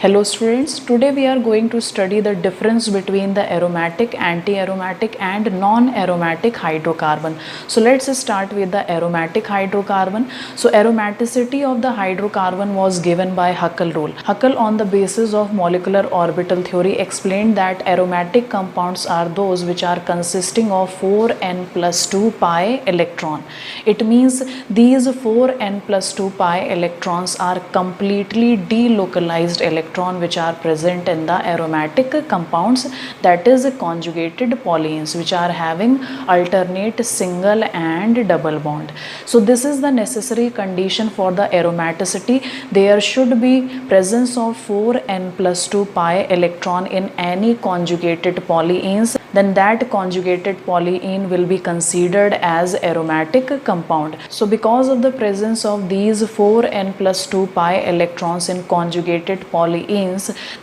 Hello students, today we are going to study the difference between the aromatic, anti-aromatic and non-aromatic hydrocarbon. So let's start with the aromatic hydrocarbon. So aromaticity of the hydrocarbon was given by Huckel rule. Huckel, on the basis of molecular orbital theory, explained that aromatic compounds are those which are consisting of 4n plus 2 pi electron. It means these 4n plus 2 pi electrons are completely delocalized electrons which are present in the aromatic compounds, that is conjugated polyenes, which are having alternate single and double bond. So this is the necessary condition for the aromaticity. There should be presence of 4n plus 2 pi electron in any conjugated polyenes, then that conjugated polyene will be considered as aromatic compound. So because of the presence of these 4n plus 2 pi electrons in conjugated polyenes,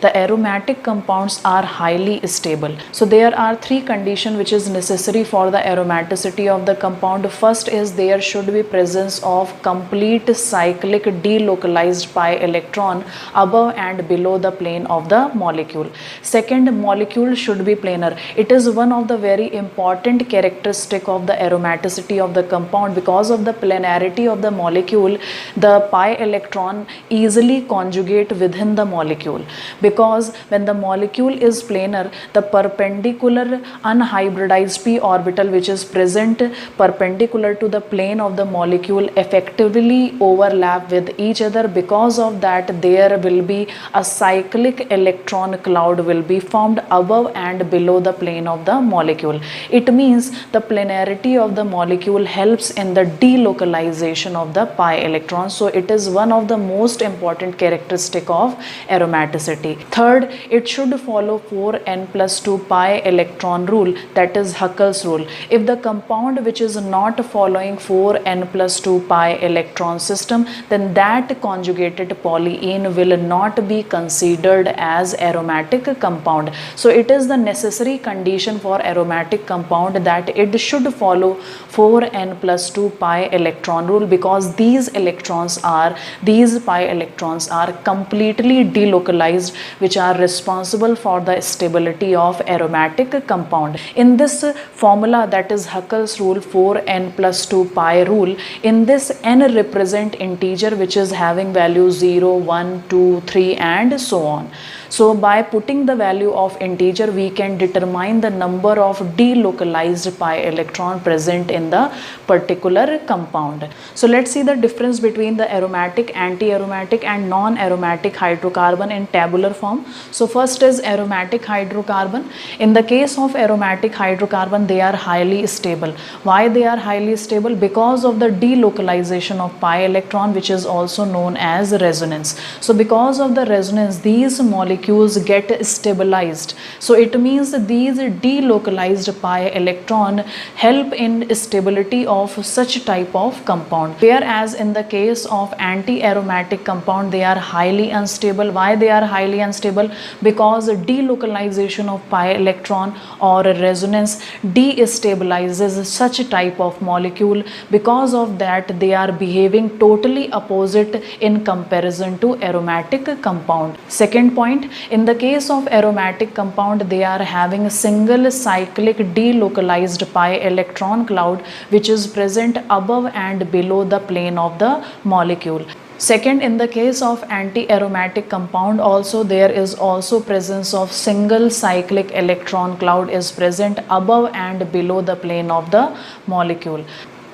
the aromatic compounds are highly stable. So there are three conditions which is necessary for the aromaticity of the compound. First is there should be presence of complete cyclic delocalized pi electron above and below the plane of the molecule. Second, molecule should be planar. It is one of the very important characteristic of the aromaticity of the compound. Because of the planarity of the molecule, the pi electron easily conjugate within the molecule, because when the molecule is planar, the perpendicular unhybridized p orbital which is present perpendicular to the plane of the molecule effectively overlap with each other. Because of that, there will be a cyclic electron cloud will be formed above and below the plane of the molecule. It means the planarity of the molecule helps in the delocalization of the pi electron. So it is one of the most important characteristic of aromaticity. Third, it should follow 4n plus 2 pi electron rule, that is Huckel's rule. If the compound which is not following 4n plus 2 pi electron system, then that conjugated polyene will not be considered as aromatic compound. So it is the necessary condition for aromatic compound that it should follow 4n plus 2 pi electron rule, because these pi electrons are completely delocalized, which are responsible for the stability of aromatic compound. In this formula, that is Huckel's rule, 4n plus 2 pi rule, in this n represent integer which is having value 0, 1, 2, 3 and so on. So by putting the value of integer, we can determine the number of delocalized pi electron present in the particular compound. So let's see the difference between the aromatic, anti-aromatic and non-aromatic hydrocarbon in tabular form. So first is aromatic hydrocarbon. In the case of aromatic hydrocarbon, they are highly stable. Why they are highly stable? Because of the delocalization of pi electron, which is also known as resonance. So because of the resonance, these molecules get stabilized. So it means these delocalized pi electron help in stability of such type of compound. Whereas in the case of anti-aromatic compound, they are highly unstable. Why they are highly unstable? Because delocalization of pi electron or resonance destabilizes such type of molecule. Because of that, they are behaving totally opposite in comparison to aromatic compound. Second point, in the case of aromatic compound, they are having a single cyclic delocalized pi electron cloud which is present above and below the plane of the molecule. Second, in the case of anti-aromatic compound, also there is also presence of single cyclic electron cloud is present above and below the plane of the molecule.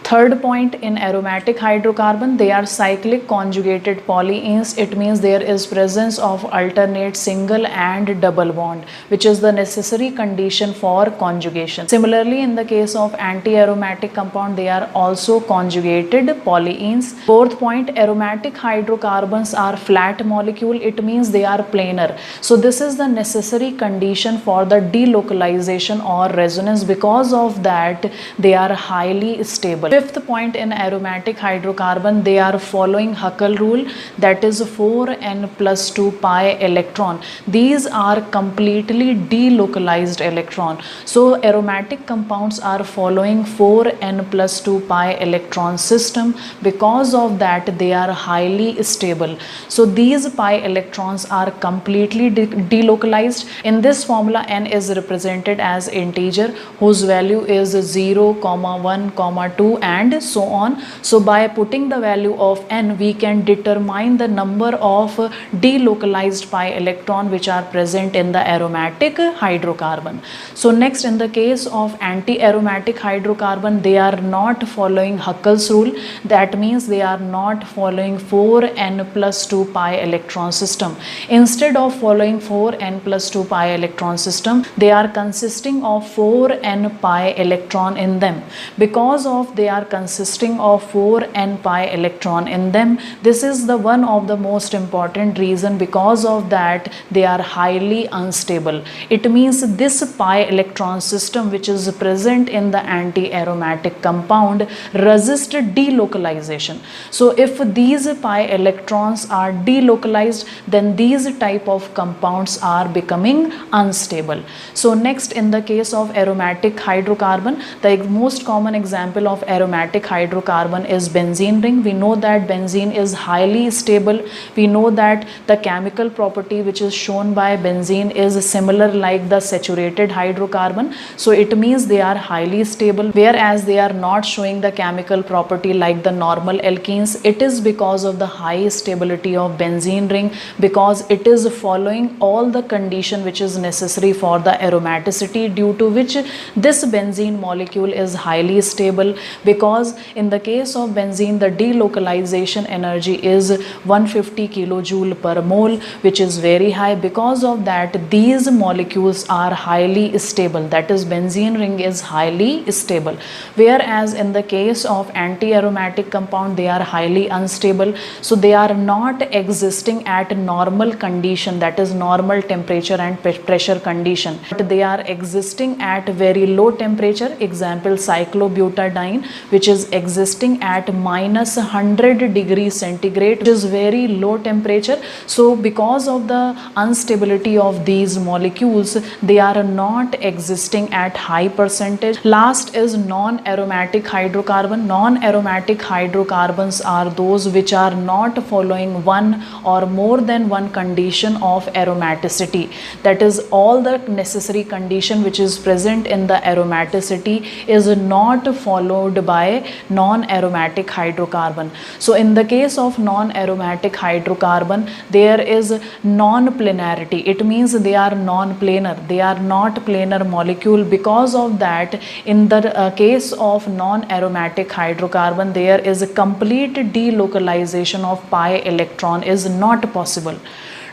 Third point, in aromatic hydrocarbon, they are cyclic conjugated polyenes. It means there is presence of alternate single and double bond, which is the necessary condition for conjugation. Similarly, in the case of anti-aromatic compound, they are also conjugated polyenes. Fourth point, aromatic hydrocarbons are flat molecule. It means they are planar. So this is the necessary condition for the delocalization or resonance. Because of that, they are highly stable. Fifth point in aromatic hydrocarbon, they are following Huckel rule, that is 4n plus 2 pi electron. These are completely delocalized electron. So aromatic compounds are following 4n plus 2 pi electron system. Because of that, they are highly stable. So these pi electrons are completely delocalized. In this formula, n is represented as integer whose value is 0, 1, 2 and so on. So by putting the value of n, we can determine the number of delocalized pi electron which are present in the aromatic hydrocarbon. So next, in the case of anti-aromatic hydrocarbon, they are not following Huckel's rule. That means they are not following 4n plus 2 pi electron system. Instead of following 4n plus 2 pi electron system, they are consisting of 4n pi electron in them. Because of they are consisting of 4n pi electron in them, this is the one of the most important reason. Because of that, they are highly unstable. It means this pi electron system which is present in the anti-aromatic compound resist delocalization. So if these pi electrons are delocalized, then these type of compounds are becoming unstable. So next, in the case of aromatic hydrocarbon, the most common example of aromatic hydrocarbon is benzene ring. We know that benzene is highly stable. We know that the chemical property which is shown by benzene is similar like the saturated hydrocarbon. So it means they are highly stable, whereas they are not showing the chemical property like the normal alkenes. It is because of the high stability of benzene ring, because it is following all the condition which is necessary for the aromaticity, due to which this benzene molecule is highly stable. Because in the case of benzene, the delocalization energy is 150 kilojoule per mole, which is very high. Because of that, these molecules are highly stable, that is benzene ring is highly stable. Whereas in the case of anti-aromatic compound, they are highly unstable. So they are not existing at normal condition, that is normal temperature and pressure condition, but they are existing at very low temperature. Example, cyclobutadiene, which is existing at minus 100 degrees centigrade, which is very low temperature. So because of the instability of these molecules, they are not existing at high percentage. Last is non-aromatic hydrocarbon. Non-aromatic hydrocarbons are those which are not following one or more than one condition of aromaticity. That is, all the necessary condition which is present in the aromaticity is not followed by non-aromatic hydrocarbon. So in the case of non-aromatic hydrocarbon, there is non-planarity. It means they are non-planar, they are not planar molecule. Because of that, in the case of non-aromatic hydrocarbon, there is a complete delocalization of pi electron is not possible,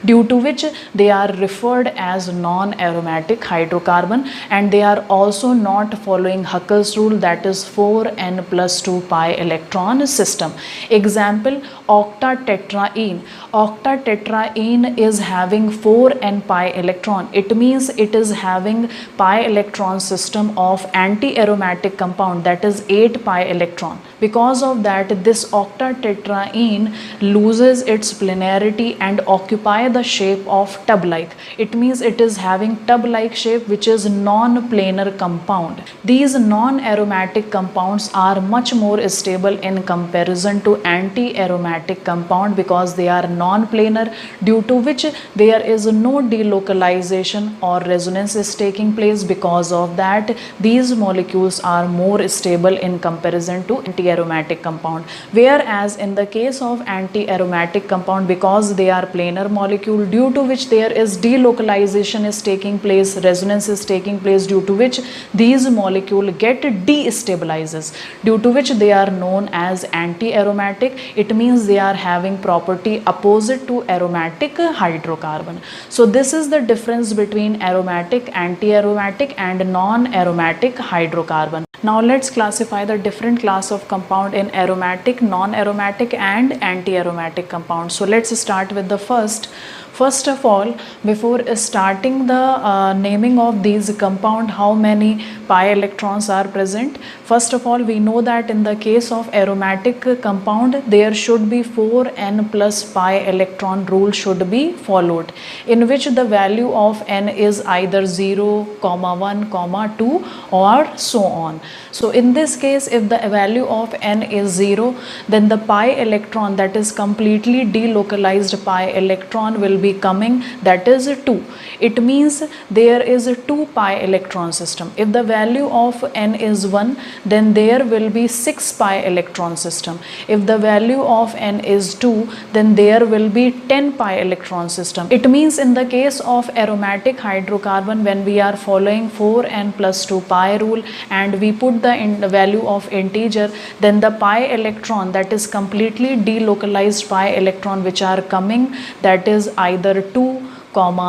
due to which they are referred as non-aromatic hydrocarbon, and they are also not following Huckel's rule, that is 4n plus 2 pi electron system. Example, octatetraene. Octatetraene is having 4n pi electron. It means it is having pi electron system of anti-aromatic compound, that is 8 pi electron. Because of that, this octatetraene loses its planarity and occupy the shape of tub-like. It means it is having tub-like shape, which is non-planar compound. These non-aromatic compounds are much more stable in comparison to anti-aromatic compound, because they are non-planar, due to which there is no delocalization or resonance is taking place. Because of that, these molecules are more stable in comparison to anti-aromatic compound. Whereas in the case of anti-aromatic compound, because they are planar molecule, due to which there is delocalization is taking place, resonance is taking place, due to which these molecule get destabilizes, due to which they are known as anti-aromatic. It means they are having property opposite to aromatic hydrocarbon. So this is the difference between aromatic, anti-aromatic and non-aromatic hydrocarbon. Now let's classify the different class of compound in aromatic, non-aromatic and anti-aromatic compounds. So let's start with the first. First of all, before starting the naming of these compound, how many pi electrons are present? First of all, we know that in the case of aromatic compound, there should be 4n plus pi electron rule should be followed, in which the value of n is either 0, 1, 2 or so on. So in this case, if the value of n is 0, then the pi electron, that is completely delocalized pi electron, will be coming, that is 2. It means there is a 2 pi electron system. If the value of n is 1, then there will be 6 pi electron system. If the value of n is 2, then there will be 10 pi electron system. It means in the case of aromatic hydrocarbon, when we are following 4n plus 2 pi rule and we put the value of integer, then the pi electron, that is completely delocalized pi electron which are coming, that is either 2,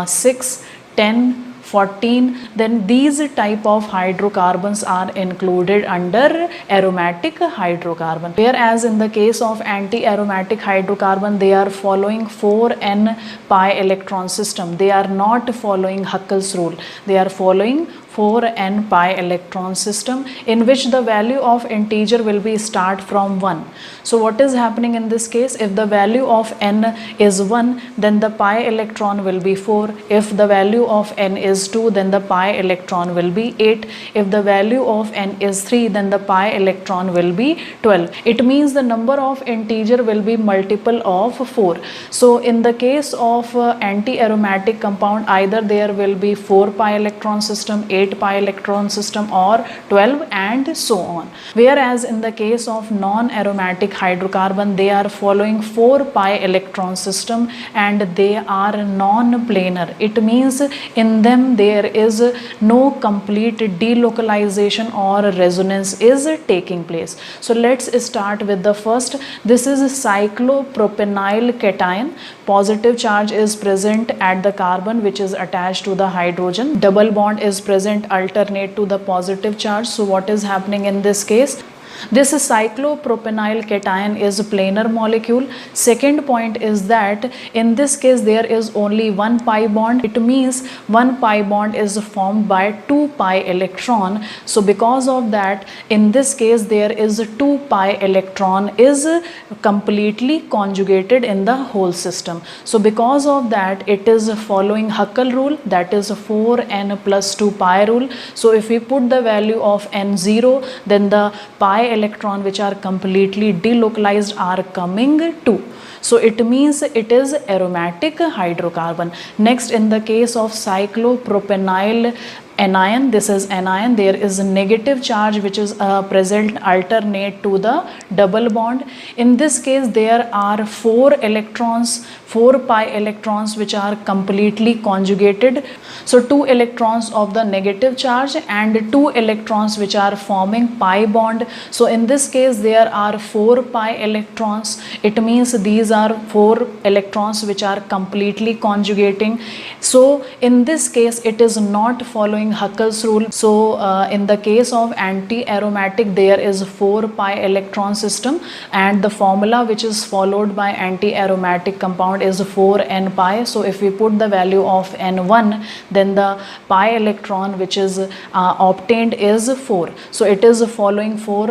6, 10, 14, then these type of hydrocarbons are included under aromatic hydrocarbon. Whereas in the case of anti-aromatic hydrocarbon, they are following 4n pi electron system. They are not following Huckel's rule. They are following 4n pi electron system, in which the value of integer will be start from 1. So what is happening in this case? If the value of n is 1, then the pi electron will be 4. If the value of n is 2, then the pi electron will be 8. If the value of n is 3, then the pi electron will be 12. It means the number of integer will be multiple of 4. So in the case of anti-aromatic compound, either there will be 4 pi electron system, 8 pi electron system, or 12, and so on. Whereas in the case of non-aromatic hydrocarbon, they are following 4 pi electron system and they are non-planar. It means in them there is no complete delocalization or resonance is taking place. So let's start with the first. This is cyclopropenyl cation. Positive charge is present at the carbon which is attached to the hydrogen. Double bond is present alternate to the positive charge. So what is happening in this case? This cyclopropenyl cation is a planar molecule. Second point is that in this case there is only one pi bond. It means one pi bond is formed by 2 pi electron. So because of that, in this case there is 2 pi electron is completely conjugated in the whole system. So because of that, it is following Huckel rule, that is 4n plus 2 pi rule. So if we put the value of n 0, then the pi electron which are completely delocalized are coming 2. So it means it is aromatic hydrocarbon. Next, in the case of cyclopropenyl anion, this is anion, there is a negative charge which is present alternate to the double bond. In this case there are 4 electrons, 4 pi electrons which are completely conjugated. So 2 electrons of the negative charge and 2 electrons which are forming pi bond. So in this case there are 4 pi electrons. It means these are 4 electrons which are completely conjugating. So in this case it is not following Huckel's rule. So in the case of anti-aromatic, there is 4 pi electron system, and the formula which is followed by anti-aromatic compound is 4n pi. So if we put the value of n1, then the pi electron which is obtained is 4. So it is following 4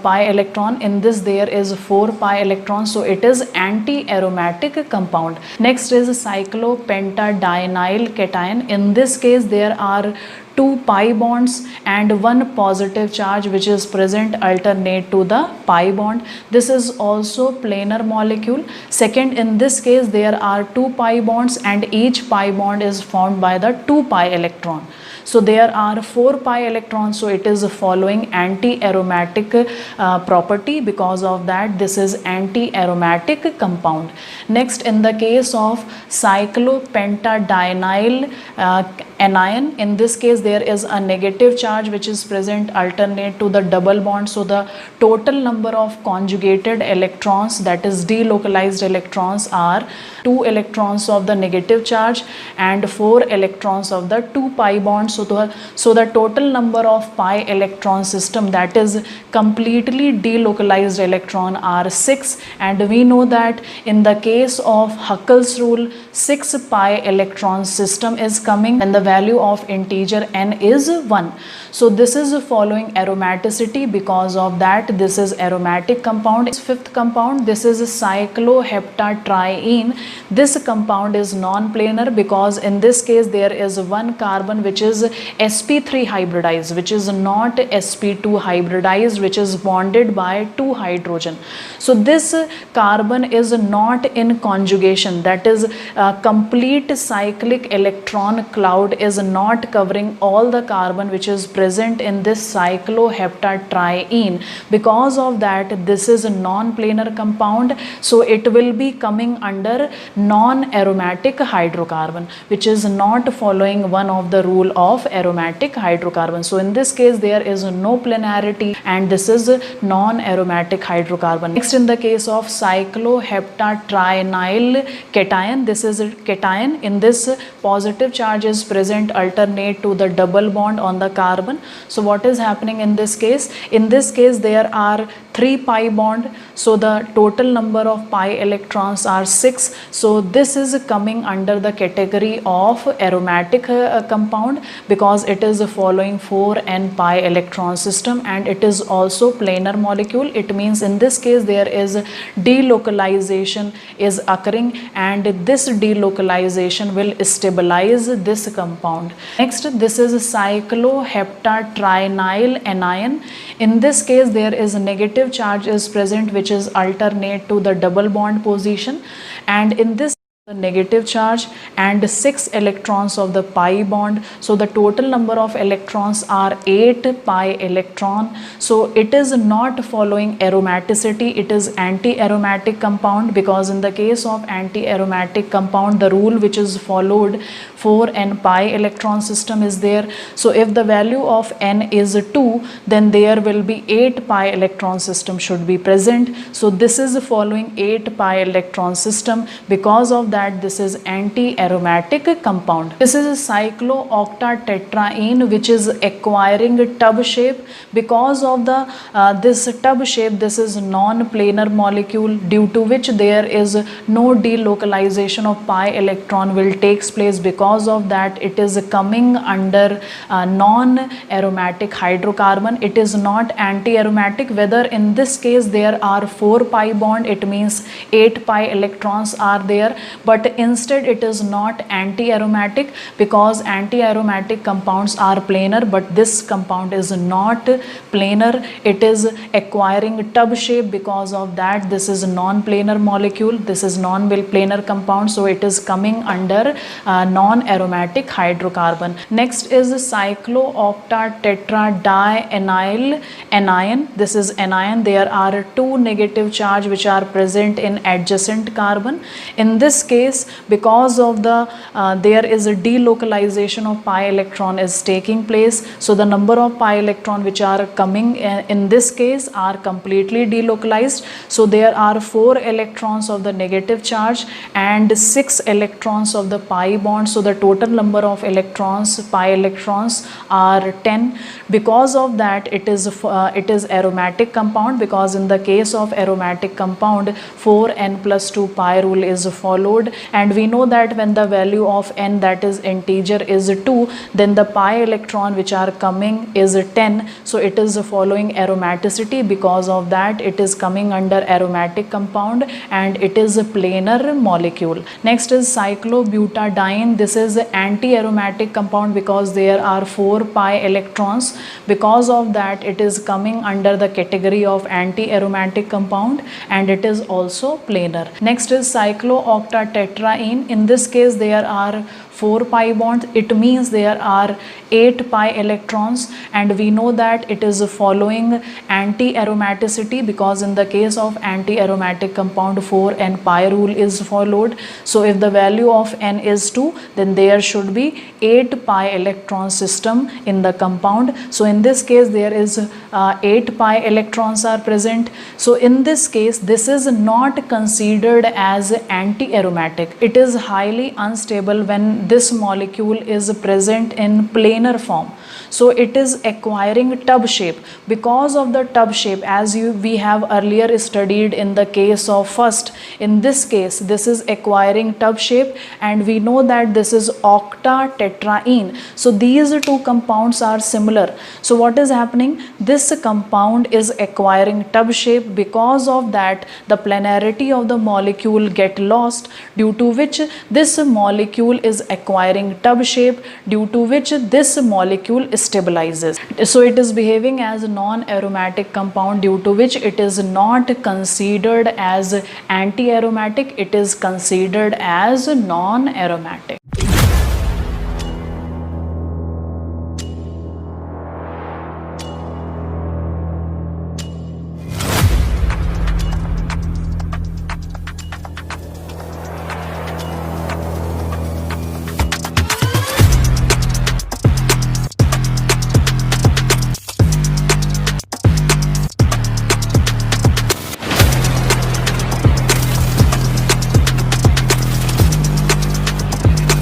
pi electron. In this there is 4 pi electrons. So it is anti-aromatic compound. Next is cyclopentadienyl cation. In this case there are 2 pi bonds and 1 positive charge which is present alternate to the pi bond. This is also planar molecule. Second, in this case there are 2 pi bonds and each pi bond is formed by the 2 pi electron. So there are 4 pi electrons, so it is following anti-aromatic property. Because of that, this is anti-aromatic compound. Next, in the case of cyclopentadienyl anion, in this case there is a negative charge which is present alternate to the double bond. So the total number of conjugated electrons, that is delocalized electrons, are 2 electrons of the negative charge and 4 electrons of the 2 pi bond. So the total number of pi electron system, that is completely delocalized electron, are 6. And we know that in the case of Huckel's rule, 6 pi electron system is coming and the value of integer n is 1. So this is following aromaticity, because of that this is aromatic compound. Fifth compound, this is cycloheptatriene. This compound is non-planar because in this case there is one carbon which is sp3 hybridized, which is not sp2 hybridized, which is bonded by 2 hydrogen. So this carbon is not in conjugation, that is complete cyclic electron cloud is not covering all the carbon which is present in this cycloheptatriene. Because of that this is a non-planar compound, so it will be coming under non-aromatic hydrocarbon, which is not following one of the rule of aromatic hydrocarbon. So in this case there is no planarity and this is a non-aromatic hydrocarbon. Next, in the case of cycloheptatrienyl cation, this is a cation. In this positive charge is present alternate to the double bond on the carbon. So what is happening in this case? In this case there are 3 pi bond, so the total number of pi electrons are 6. So this is coming under the category of aromatic compound because it is following 4n pi electron system and it is also planar molecule. It means in this case there is delocalization is occurring and this delocalization will stabilize this compound. Next, this is cycloheptatrienyl anion. In this case there is a negative charge is present which is alternate to the double bond position, and in this the negative charge and 6 electrons of the pi bond, so the total number of electrons are 8 pi electron. So it is not following aromaticity, it is anti-aromatic compound because in the case of anti-aromatic compound the rule which is followed 4n pi electron system is there. So if the value of n is 2 then there will be 8 pi electron system should be present. So this is following 8 pi electron system, because of that this is anti-aromatic compound. This is a cyclooctatetraene which is acquiring a tub shape. Because of the this tub shape, this is non-planar molecule due to which there is no delocalization of pi electron will takes place. Because of that it is coming under non-aromatic hydrocarbon. It is not anti-aromatic. Whether in this case there are 4 pi bond, it means 8 pi electrons are there, but instead it is not anti-aromatic because anti-aromatic compounds are planar, but this compound is not planar. It is acquiring tub shape. Because of that this is a non-planar molecule, this is non-planar compound, so it is coming under non-aromatic hydrocarbon. Next is cyclooctatetradianyl anion. This is anion. There are 2 negative charge which are present in adjacent carbon. In this case, because of the there is a delocalization of pi electron is taking place, so the number of pi electron which are coming in this case are completely delocalized. So there are 4 electrons of the negative charge and 6 electrons of the pi bond, so the total number of electrons, pi electrons, are 10. Because of that it is aromatic compound, because in the case of aromatic compound 4n plus 2 pi rule is followed, and we know that when the value of n, that is integer, is 2, then the pi electron which are coming is 10. So it is following aromaticity. Because of that it is coming under aromatic compound and it is a planar molecule. Next is cyclobutadiene. This is anti-aromatic compound because there are 4 pi electrons. Because of that it is coming under the category of anti-aromatic compound and it is also planar. Next is cyclooctatetraene. In this case there are 4 pi bonds, it means there are 8 pi electrons, and we know that it is following anti-aromaticity because in the case of anti-aromatic compound 4n pi rule is followed. So if the value of n is 2, then there should be 8 pi electron system in the compound. So in this case there is 8 pi electrons are present. So in this case this is not considered as anti-aromatic. It is highly unstable when this molecule is present in planar form. So it is acquiring tub shape. Because of the tub shape, as we have earlier studied in the case of first, in this case this is acquiring tub shape, and we know that this is octatetraene. So these two compounds are similar. So what is happening? This compound is acquiring tub shape. Because of that, the planarity of the molecule get lost, due to which this molecule is acquiring tub shape, due to which this molecule stabilizes. So it is behaving as a non-aromatic compound, due to which it is not considered as anti-aromatic, it is considered as non-aromatic.